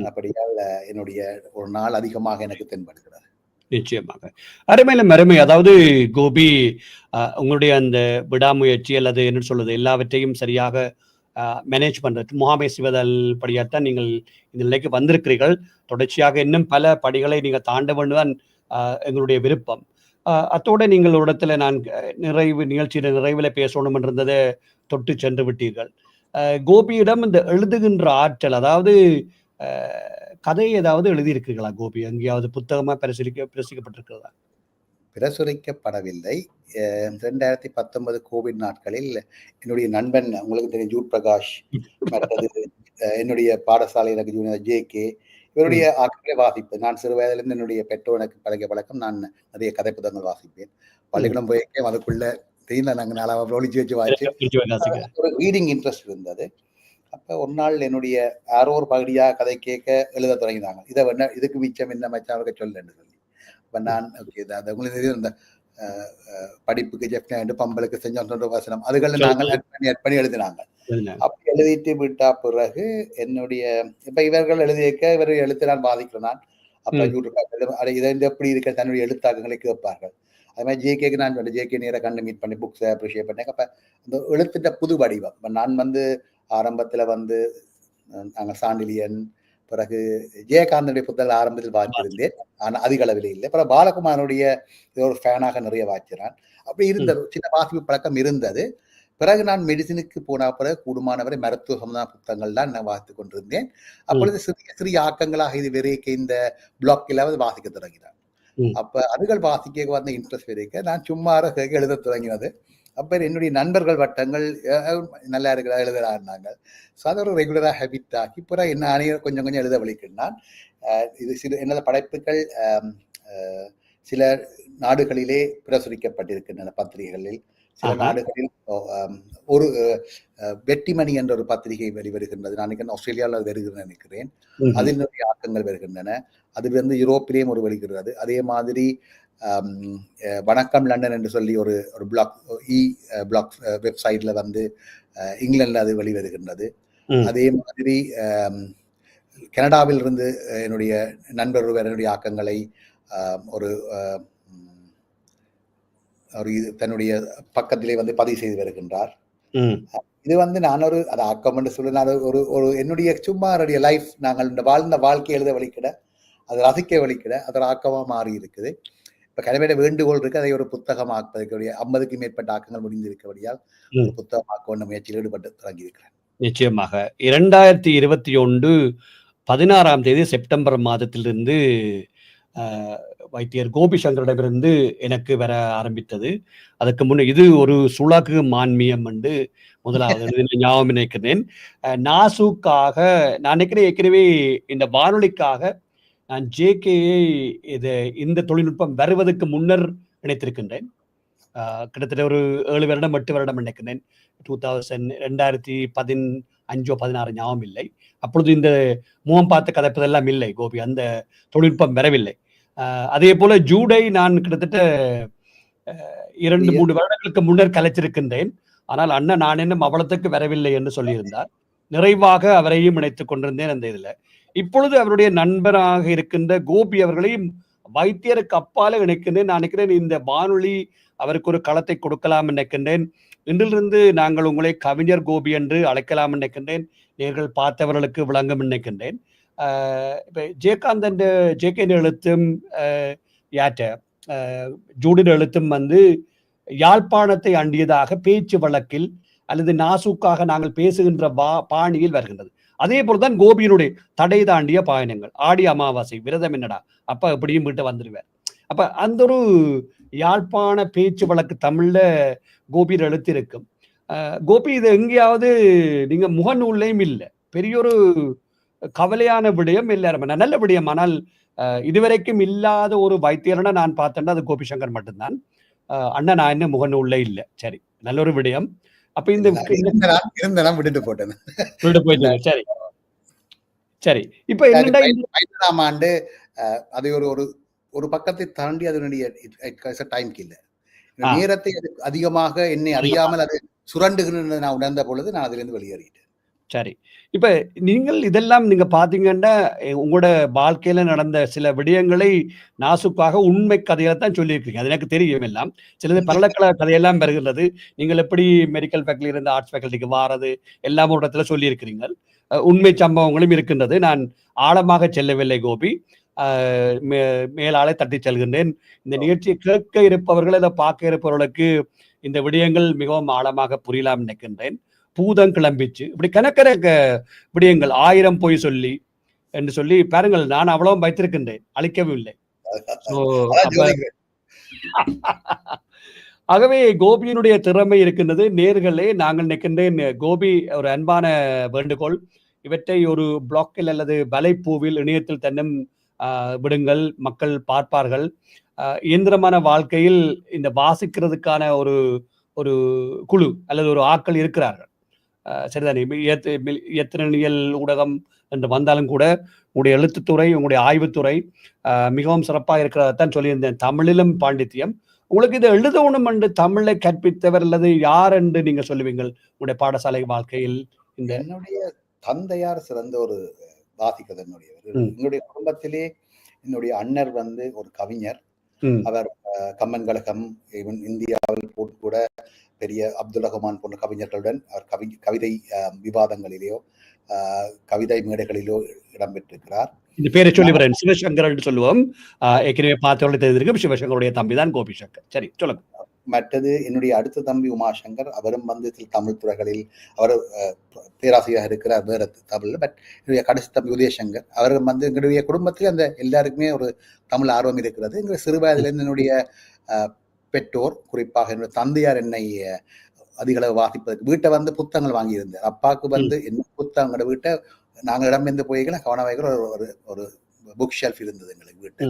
அப்படியால் என்னுடைய ஒரு நாள் அதிகமாக எனக்கு தென்படுகிறது. நிச்சயமாக. அருமையிலும் அருமை. அதாவது கோபி, உங்களுடைய அந்த விடாமுயற்சி அல்லது என்ன சொல்வது, எல்லாவற்றையும் சரியாக மேனேஜ் பண்றது, முகாமை செய்வதல் படியாத்தான் நீங்கள் இந்த நிலைக்கு வந்திருக்கிறீர்கள். தொடர்ச்சியாக இன்னும் பல படிகளை நீங்கள் தாண்ட வேண்டுதான் எங்களுடைய விருப்பம். அத்தோட நீங்கள் ஒரு இடத்துல நான் நிகழ்ச்சியில நிறைவுல பேசணும் என்றதை தொட்டு சென்று விட்டீர்கள். கோபியிடம் இந்த எழுதுகின்ற ஆற்றல், அதாவது கதை ஏதாவது எழுதியிருக்கிறீர்களா கோபி? எங்கேயாவது புத்தகமா பிரசுரிக்கப்பட்டிருக்கிறதா? பிரசுரிக்கப்படவில்லை. 2019 கோவிட் நாட்களில் என்னுடைய நண்பன், உங்களுக்கு தெரியும், ஜூட் பிரகாஷ், மற்றது என்னுடைய பாடசாலை எனக்கு ஜூனியர் ஜே.கே, இவருடைய ஆட்களை வாசிப்பேன். நான் சிறு வயதிலிருந்து என்னுடைய பெற்றோர் எனக்கு பழகிய பழக்கம். நான் நிறைய கதை புத்தகங்கள் வாசிப்பேன். பள்ளிக்கூடம் போயிருக்கேன். அதுக்குள்ள தெரியல, நாங்கள் 4 ஒழிச்சு வச்சு வாசிச்சு ஒரு ரீடிங் இன்ட்ரெஸ்ட் இருந்தது. அப்ப ஒரு நாள் என்னுடைய யாரோ ஒரு பகுதியா கதை கேட்க எழுத தொடங்கினாங்க. இதை வேணா இதுக்கு மிச்சம் என்ன மச்சான் அவருக்கு சொல்லுன்னு சொல்லி. அப்ப நான் ஓகே, அது உங்களுக்கு தெரியும், இந்த படிப்புக்கு ஜெஃப்ட் பம்பளுக்கு செஞ்ச வசனம் அதுகள் நாங்கள் அட் பண்ணி எழுதினாங்க. அப்படி எழுதிட்டு விட்டா பிறகு என்னுடைய இப்ப இவர்கள் எழுதியிருக்க இவர் எழுத்து நான் பாதிக்கிறேன். நான் அப்ப இதை எப்படி இருக்க தன்னுடைய எழுத்தாக்கங்களை கேட்பார்கள். அது மாதிரி ஜே.கேக்கு நான் ஜே.கே நேராக கண்டு மீட் பண்ணி புக்ஸை அப்ரிஷியேட் பண்ணேன். அப்ப அந்த எழுத்துட்ட புது வடிவம். நான் ஆரம்பத்துல நாங்கள் சாண்டிலியன், பிறகு ஜெயகாந்தனுடைய புத்தகங்கள் ஆரம்பத்தில் வாசிச்சிருந்தேன், ஆனா அதிக அளவில் இல்லை. அப்புறம் பாலகுமாரனுடைய ஒரு ஃபேனாக நிறைய வாசிக்கிறான். அப்படி இருந்தது, சின்ன வாசிப்பு பழக்கம் இருந்தது. பிறகு நான் மெடிசினுக்கு போன பிறகு கூடுமானவரை மருத்துவ சம்பந்தமான புத்தகங்கள் தான் நான் வாசித்துக் கொண்டிருந்தேன். அப்பொழுது சிறிய சிறிய ஆக்கங்களாக இது வெறிக்க இந்த பிளாக்கில் வாசிக்க தொடங்கினான். அப்ப அதுகள் வாசிக்க வந்த இன்ட்ரெஸ்ட் வெறிக்க நான் சும்மா எழுத தொடங்கினது. அப்ப என்னுடைய நண்பர்கள் வட்டங்கள் நல்லா இருக்கிறா எழுதுறாருனாங்க. ஸோ அதை ஒரு ரெகுலராக ஹேபிட் ஆகி பிறகு என்ன அணியை கொஞ்சம் கொஞ்சம் எழுத வலிக்கின்றான். இது சில என்னது படைப்புகள் சில நாடுகளிலே பிரசுரிக்கப்பட்டிருக்கின்றன பத்திரிகைகளில். சில நாடுகளில் ஒரு வெட்டிமணி என்ற ஒரு பத்திரிகை வெளிவருகின்றது. நான் ஆஸ்திரேலியாவில் வருகிறேன் நினைக்கிறேன். அதனுடைய ஆக்கங்கள் வருகின்றன. அது யூரோப்பிலேயும் ஒரு வெளிகிறது. அதே மாதிரி வணக்கம் லண்டன் என்று சொல்லி ஒரு பிளாக் வெப்சைட்ல இங்கிலாந்துல அது வெளிவருகின்றது. அதே மாதிரி கனடாவில் இருந்து என்னுடைய நண்பர் என்னுடைய ஆக்கங்களை ஒரு தன்னுடைய பக்கத்திலே பதிவு செய்து வருகின்றார். இது நான் ஒரு அது ஆக்கம் என்று சொல்லி நான் ஒரு என்னுடைய சும்மா என்னுடைய லைஃப், நாங்கள் இந்த வாழ்ந்த வாழ்க்கை எழுத வலிக்கிட, அதை ரசிக்க வலிக்கிட, அது ஆக்கமா மாறி இருக்குது. இப்ப கனவேட வேண்டுகோள் இருக்கு, அதை ஒரு புத்தகமாக்குவதற்கு 50க்கும் மேற்பட்ட ஆக்கங்கள் முடிந்திருக்கபடியால் ஒரு புத்தகமாக்க முயற்சியில் ஈடுபட்டு தொடங்கி இருக்கிறேன். நிச்சயமாக 2021 16ஆம் தேதி செப்டம்பர் மாதத்திலிருந்து வைத்தியர் கோபி சங்கரிடமிருந்து எனக்கு வர ஆரம்பித்தது. அதுக்கு முன்ன இது ஒரு சுழாக்கு மான்மியம் என்று முதலாவது ஞாபகம் நினைக்கிறேன். நாசுக்காக நான் நினைக்கிறேன், ஏற்கனவே இந்த வானொலிக்காக நான் ஜே.கேயை இந்த தொழில்நுட்பம் வருவதற்கு முன்னர் நினைத்திருக்கின்றேன். கிட்டத்தட்ட ஒரு 7 வருடம் 8 வருடம் நினைக்கிறேன். 2015 16 ஞாபகம் இல்லை. அப்பொழுது இந்த முகம் பார்த்து கதைப்பதெல்லாம் இல்லை கோபி, அந்த தொழில்நுட்பம் வரவில்லை. அதே போல ஜூடை நான் கிட்டத்தட்ட 2-3 வருடங்களுக்கு முன்னர் கலைச்சிருக்கின்றேன். ஆனால் அண்ணன் நான் இன்னும் அவ்வளத்துக்கு வரவில்லை என்று சொல்லியிருந்தார். நிறைவாக அவரையும் இணைத்துக் கொண்டிருந்தேன் அந்த இதுல. இப்பொழுது அவருடைய நண்பராக இருக்கின்ற கோபி அவர்களையும் வைத்தியருக்கு அப்பால இணைக்கின்றேன். நான் நினைக்கிறேன் இந்த வானொலி அவருக்கு ஒரு களத்தை கொடுக்கலாம் நினைக்கின்றேன். இன்றிலிருந்து நாங்கள் உங்களை கவிஞர் கோபி என்று அழைக்கலாம் நினைக்கின்றேன். நேர்கள் பார்த்தவர்களுக்கு விளங்கும் நினைக்கின்றேன். இப்ப ஜெயகாந்தன் ஜே.கே எழுத்தும் ஜூடின் எழுத்தும் யாழ்ப்பாணத்தை அண்டியதாக பேச்சு வழக்கில் அல்லது நாசுக்காக நாங்கள் பேசுகின்ற பாணியில் வருகின்றது. அதே போலதான் கோபியினுடைய தடை தாண்டிய பயணங்கள், ஆடி அமாவாசை விரதம் என்னடா அப்ப எப்படியும் வீட்டை வந்துடுவார். அப்ப அந்த ஒரு யாழ்ப்பாண பேச்சு வழக்கு தமிழ்ல கோபியில் எழுத்து இருக்கும். கோபி இது எங்கேயாவது நீங்க முகநூல்லையும் இல்லை, பெரிய ஒரு கவலையான விடயம், எல்லாரும் நல்ல விடயம். ஆனால் இதுவரைக்கும் இல்லாத ஒரு வைத்தியர்னா நான் பார்த்தேன்னா அது கோபி சங்கர் மட்டும்தான். அண்ணன் நான் என்ன முகநூல்ல இல்லை. சரி, நல்ல ஒரு விடயம். அப்ப இந்த விட்டு போயிட்டேன். சரி சரி. இப்ப 2005ஆம் ஆண்டு அதை ஒரு பக்கத்தை தாண்டி அதனுடைய டைம் இல்லை, நேரத்தை அதிகமாக என்னை அறியாமல் அது சுரண்டுகிறது நான் உணர்ந்த பொழுது நான் அதிலிருந்து வெளியேறிட்டேன். சரி. இப்ப நீங்க பார்த்தீங்கன்னா, உங்களோட வாழ்க்கையில நடந்த சில விடயங்களை நாசூக்காக உண்மை கதைகள தான் சொல்லியிருக்கீங்க. அது எனக்கு தெரியும் எல்லாம். சிலது பரலக்கல கதையெல்லாம் வருகின்றது. நீங்கள் எப்படி மெடிக்கல் ஃபேக்கல்டில இருந்து ஆர்ட்ஸ் ஃபேக்கல்டிக்கு வாரது, எல்லாம் ஒரு இடத்துல சொல்லியிருக்கிறீர்கள். உண்மை சம்பவங்களும் இருக்கின்றது. நான் ஆழமாக செல்லவில்லை கோபி. அ மே மேலாலே தட்டிச் செல்கின்றேன். இந்த நிகழ்ச்சியை கேட்க இருப்பவர்கள், இத பார்க்க இருப்பவர்களுக்கு இந்த விடயங்கள் மிகவும் ஆழமாக புரியலாம் நினைக்கின்றேன். பூதம் கிளம்பிச்சு. இப்படி கணக்கணக்க விடயங்கள் 1000 பொய் சொல்லி என்று சொல்லி பாருங்கள், நான் அவ்வளவும் வைத்திருக்கின்றேன். அழிக்கவும் இல்லை. ஸோ அதான் அப்ப ஜோதிக்கு. ஆகவே கோபியினுடைய திறமை இருக்கின்றது. நேயர்களே, நாங்கள் நினைக்கின்றேன் கோபி ஒரு அன்பான வேண்டுகோள். இவற்றை ஒரு ப்ளாக்கில் அல்லது வலைப்பூவில் இணையத்தில் தன்னும் விடுங்கள். மக்கள் பார்ப்பார்கள். இயந்திரமான வாழ்க்கையில் இந்த வாசிக்கிறதுக்கான ஒரு ஒரு குழு அல்லது ஒரு ஆட்கள் இருக்கிறார்கள். சரிதானே. இயத்திரனியல் ஊடகம் என்று வந்தாலும் கூட உங்களுடைய எழுத்துத்துறை, உங்களுடைய ஆய்வுத்துறை மிகவும் சிறப்பாக இருக்கிறதான் சொல்லியிருந்தேன். தமிழிலும் பாண்டித்தியம். உங்களுக்கு இதை எழுதணும் என்று தமிழை கற்பித்தவர் அல்லது யார் என்று நீங்க சொல்லுவீங்கள் உங்களுடைய பாடசாலை வாழ்க்கையில்? என்னுடைய தந்தையார் சிறந்த ஒரு வாசிக்கிறது. என்னுடைய குடும்பத்திலே என்னுடைய அண்ணர் வந்து ஒரு கவிஞர். அவர் கம்மன் கழகம், ஈவன் இந்தியாவில் கூட பெரிய அப்துல் ரஹ்மான் போன்ற கவிஞர்களுடன் அவர் கவிதை விவாதங்களிலேயோ கவிதை மேடைகளிலோ இடம்பெற்றிருக்கிறார். இந்த பேரை சொல்லி வரேன், சிவசங்கர் என்று சொல்லுவோம். ஏற்கனவே பார்த்தவர்கள் தெரிந்திருக்கும், சிவசங்கருடைய தம்பி தான் கோபி சங்கர். சரி, சொல்லுங்க. மற்றது என்னுடைய அடுத்த தம்பி உமாசங்கர். அவரும் வந்து சில தமிழ் துறைகளில் அவர் பேராசிரியராக இருக்கிறார் வேற தமிழ்ல. பட் என்னுடைய கடைசி தம்பி உதயசங்கர், அவர் வந்து எங்களுடைய குடும்பத்தில் அந்த எல்லாருக்குமே ஒரு தமிழ் ஆர்வம் இருக்கிறது. எங்களுடைய சிறு வயதிலிருந்து என்னுடைய பெற்றோர், குறிப்பாக என்னுடைய தந்தையார் என்னை அதிக அளவு வாசிப்பதற்கு வீட்டை வந்து புத்தகங்கள் வாங்கியிருந்தார். அப்பாவுக்கு வந்து என்ன புத்தகங்களோட வீட்டை நாங்கள் இடம்பெயர்ந்து போய்களை கவனவைகள் ஒரு புக் ஷெல்ஃப் இருந்தது எங்களுக்கு வீட்டு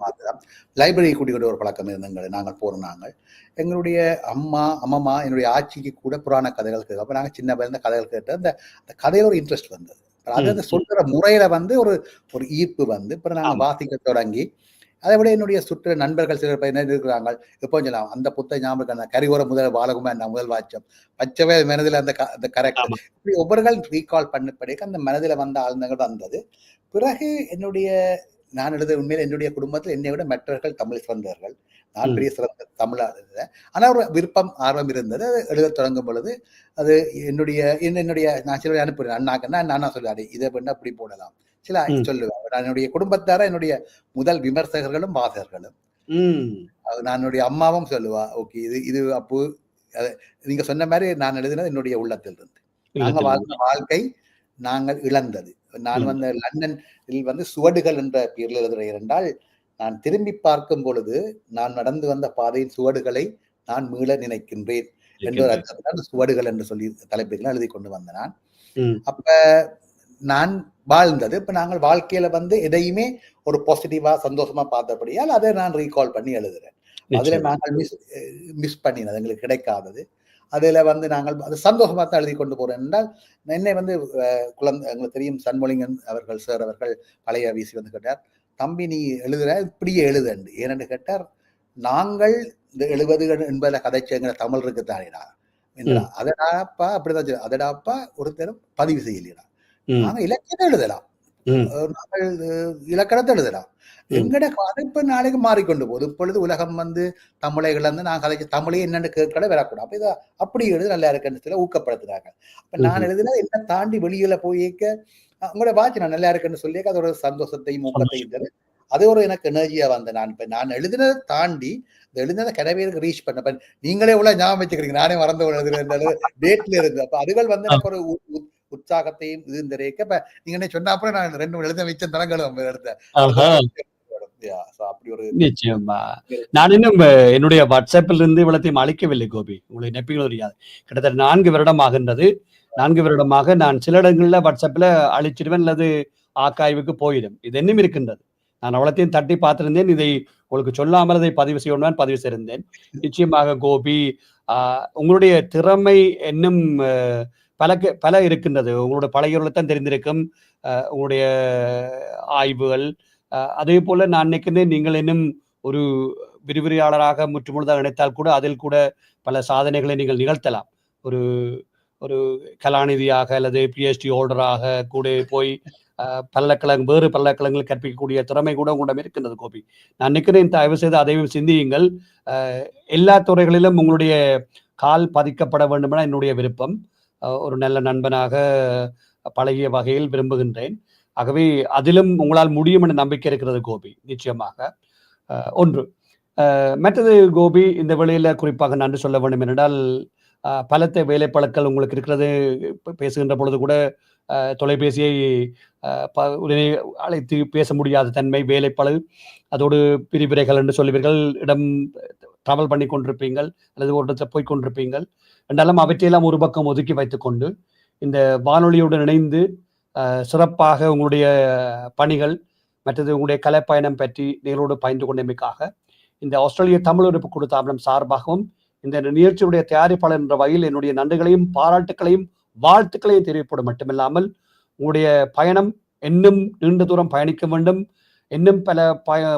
மாத்திரம். லைப்ரரி கூட்டிக்கிட்டு ஒரு பழக்கம் இருந்தது. நாங்கள் போறோம். எங்களுடைய அம்மா என்னுடைய ஆட்சிக்கு கூட புராண கதைகள் கேட்க. அப்ப நாங்கள் சின்ன வயதுல கதைகள் கேட்டு அந்த கதையில ஒரு இன்ட்ரெஸ்ட் வந்தது. அது அந்த சொல்ற முறையில வந்து ஒரு ஈர்ப்பு வந்து இப்ப நாங்கள் வாசிக்க தொடங்கி, அதை விட என்னுடைய சுற்று நண்பர்கள் சிலர் என்ன இருக்கிறாங்க, எப்போ சொல்லலாம் அந்த புத்தக ஞாபகம் கரிகோர முதல் பாலகுமார் முதல் வாச்சம் பச்சவே மனதில் அந்த கரெக்ட் இப்படி ஒவ்வொருகள் ரீகால் பண்ணப்படிக்க அந்த மனதில் வந்த ஆழ்ந்தங்கள் வந்தது. பிறகு நான் எழுத உண்மையில் என்னுடைய குடும்பத்தில் என்னை விட மற்றவர்கள் தமிழ் சிறந்தவர்கள். நான் பெரிய சிறந்த தமிழா இருந்தது. ஆனால் ஒரு விருப்பம் ஆர்வம் இருந்தது. அது எழுத தொடங்கும் பொழுது அது என்னுடைய நான் சில அனுப்புறேன் அண்ணாக்குன்னா நானா சொல்லுவாரு இதை பண்ண அப்படி போடலாம் சில சொல்லுவேன். என்னுடைய குடும்பத்தார என்னுடைய முதல் விமர்சகர்களும் வாசகர்களும். நான் என்னுடைய அம்மாவும் சொல்லுவா, ஓகே இது அப்போ நீங்க சொன்ன மாதிரி நான் எழுதினது என்னுடைய உள்ளத்தில் இருந்து. நாங்கள் வாழ்ந்த வாழ்க்கை நாங்கள் இழந்தது. நான் வந்து லண்டனில் வந்து சுவடுகள் என்ற பெயரில் எழுதுகிறேன் என்றால், நான் திரும்பி பார்க்கும் பொழுது நான் நடந்து வந்த பாதையின் சுவடுகளை நான் மீள நினைக்கின்றேன் என்ற ஒரு அர்த்தத்தில் சுவடுகள் என்று சொல்லி தலைப்புகள் எழுதி கொண்டு வந்த நான். அப்ப நான் வாழ்ந்தது இப்ப நாங்கள் வாழ்க்கையில வந்து எதையுமே ஒரு பாசிட்டிவா சந்தோஷமா பார்த்தபடியால் அதை நான் ரீகால் பண்ணி எழுதுறேன். அதுல நாங்கள் மிஸ் பண்ணினது எங்களுக்கு கிடைக்காதது. அதுல வந்து நாங்கள் அது சந்தோஷமா தான் எழுதி கொண்டு போறோம் என்றால், என்னை வந்து எங்களுக்கு தெரியும் சண்முலிங்கன் அவர்கள் சார் அவர்கள் பழைய வீசி வந்து கேட்டார், தம்பி நீ எழுதுற இப்படியே எழுதுண்டு ஏனென்று கேட்டார். நாங்கள் இந்த 70 என்பதில் கதைச்சங்கிற தமிழ் இருக்குத்தானேடா என்றா, அதடாப்பா அப்படிதான் அதடாப்பா ஒருத்தரும் பதிவு செய்யலா. நாங்க இலக்கியத்தை எழுதலாம், நாங்கள் இலக்கணத்தை எழுதலாம். எங்கட கதைப்பு நாளைக்கு மாறிக்கொண்டு போகுது. இப்பொழுது உலகம் வந்து தமிழை இழந்து நான் கதைக்கு தமிழே என்னென்னு கேட்கல வரக்கூடாது. அப்ப இதை அப்படி எழுது நல்லா இருக்குன்னு ஊக்கப்படுத்துறாங்க. அப்ப நான் எழுதுனா என்ன தாண்டி வெளியில போயிக்க உங்களோட வாட்சி நான் நல்லா இருக்குன்னு சொல்லி அதோட சந்தோஷத்தையும் ஊக்கத்தையும் தரு. அது ஒரு எனக்கு எனர்ஜியா வந்த நான் எழுதினதை தாண்டி எழுதினதை கனவேருக்கு ரீச் பண்ண நீங்களே உள்ள ஞாபகம் வச்சுக்கிறீங்க. நானே மறந்து எழுதுறது டேட்ல இருந்து. அப்ப அதுகள் வந்து எனக்கு ஒரு உற்சாகத்தையும் இது இந்த ரேக்க. இப்ப நீங்க என்ன சொன்ன அப்புறம் நான் 2 எழுத வச்ச தரங்களும் எடுத்தேன். நிச்சயமா. நான் இன்னும் என்னுடைய வாட்ஸ்அப்பில் இருந்து இவ்வளத்தையும் அழிக்கவில்லை கோபி. உங்களுடைய நெப்பிகள் தெரியாது. கிட்டத்தட்ட 4 வருடம் ஆகின்றது. 4 வருடமாக நான் சில இடங்கள்ல வாட்ஸ்அப்ல அழிச்சிடுவேன் அல்லது ஆக்காய்வுக்கு போயிடும். இது இன்னும் இருக்கின்றது. நான் அவ்வளத்தையும் தட்டி பார்த்திருந்தேன். இதை உங்களுக்கு சொல்லாமல் அதை பதிவு செய்யணும் பதிவு செய்திருந்தேன். நிச்சயமாக கோபி, உங்களுடைய திறமை இன்னும் பல இருக்கின்றது. உங்களுடைய பழையவர்களைத்தான் தெரிந்திருக்கும். உங்களுடைய ஆய்வுகள், அதே போல நான் நினைக்கிறேன் நீங்கள் இன்னும் ஒரு விரிவுரையாளராக முற்றுமுழுதாக நினைத்தால் கூட அதில் கூட பல சாதனைகளை நீங்கள் நிகழ்த்தலாம். ஒரு ஒரு கலாநிதியாக அல்லது பிஹெச்டி ஹோல்டராக கூட போய் வேறு பல்லக்கிழங்கில் கற்பிக்கக்கூடிய திறமை கூட உங்களிடம் இருக்கின்றது கோபி. நான் நினைக்கிறேன், தயவு செய்து அதையும் சிந்தியுங்கள். எல்லா துறைகளிலும் உங்களுடைய கால் பதிக்கப்பட வேண்டும் என என்னுடைய விருப்பம். ஒரு நல்ல நண்பனாக பழகிய வகையில் விரும்புகின்றேன். ஆகவே அதிலும் உங்களால் முடியும் என நம்பிக்கை இருக்கிறது கோபி, நிச்சயமாக. ஒன்று. மற்றது கோபி, இந்த வேளையில் குறிப்பாக நன்றி சொல்ல வேண்டும் என்றால், பலத்த வேலைப்பழக்கள் உங்களுக்கு இருக்கிறது. பேசுகின்ற பொழுது கூட தொலைபேசியை உடனே அழைத்து பேச முடியாத தன்மை, வேலைப்பழு, அதோடு பிரிவிரைகள் என்று சொல்லுவீர்கள், இடம் டிராவல் பண்ணி கொண்டிருப்பீங்கள் அல்லது ஒரு இடத்துல போய் கொண்டிருப்பீங்கள் என்றாலும் அவற்றையெல்லாம் ஒரு பக்கம் ஒதுக்கி வைத்துக்கொண்டு இந்த வானொலியுடன் இணைந்து சிறப்பாக உங்களுடைய பணிகள் மற்றது உங்களுடைய கலைப்பயணம் பற்றி நீங்களோடு பயந்து கொண்டமைக்காக இந்த ஆஸ்திரேலிய தமிழ் உறுப்பு கொடுத்தாபனம் சார்பாகவும் இந்த நிகழ்ச்சியுடைய தயாரிப்பாளர் என்ற வகையில் என்னுடைய நன்றிகளையும் பாராட்டுக்களையும் வாழ்த்துக்களையும் தெரிவிப்பது மட்டுமில்லாமல் உங்களுடைய பயணம் இன்னும் நீண்ட தூரம் பயணிக்க வேண்டும், இன்னும் பல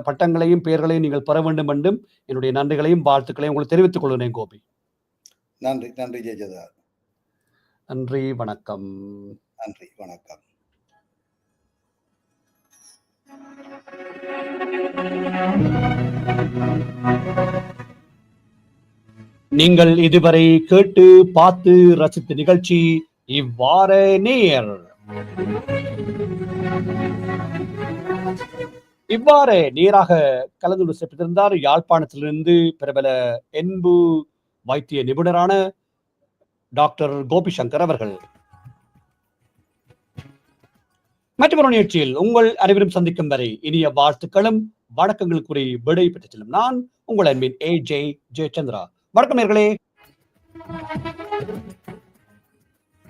பட்டங்களையும் பெயர்களையும் நீங்கள் பெற வேண்டும் என்றும் என்னுடைய நன்றிகளையும் வாழ்த்துக்களையும் உங்களுக்கு தெரிவித்துக் கொள்கிறேன் கோபி. நன்றி. நன்றி ஜெயஜதா. நன்றி, வணக்கம். நன்றி, வணக்கம். நீங்கள் இதுவரை கேட்டு பார்த்து ரசித்த நிகழ்ச்சி இவ்வாற நேர். இவ்வாறு நேராக கலந்து சிறப்பித்திருந்தார் யாழ்ப்பாணத்திலிருந்து பிரபல என்பு வைத்திய நிபுணரான டாக்டர் கோபி சங்கர் அவர்கள். மற்றொரு நிகழ்ச்சியில் உங்கள் அனைவரும் சந்திக்கும் வரை இனிய வாழ்த்துக்களும் வணக்கங்கள் கூறி விடை பெற்று செல்லும் நான் உங்கள் அன்பின் AJ ஜெயச்சந்திரா. வணக்கம் நேயர்களே.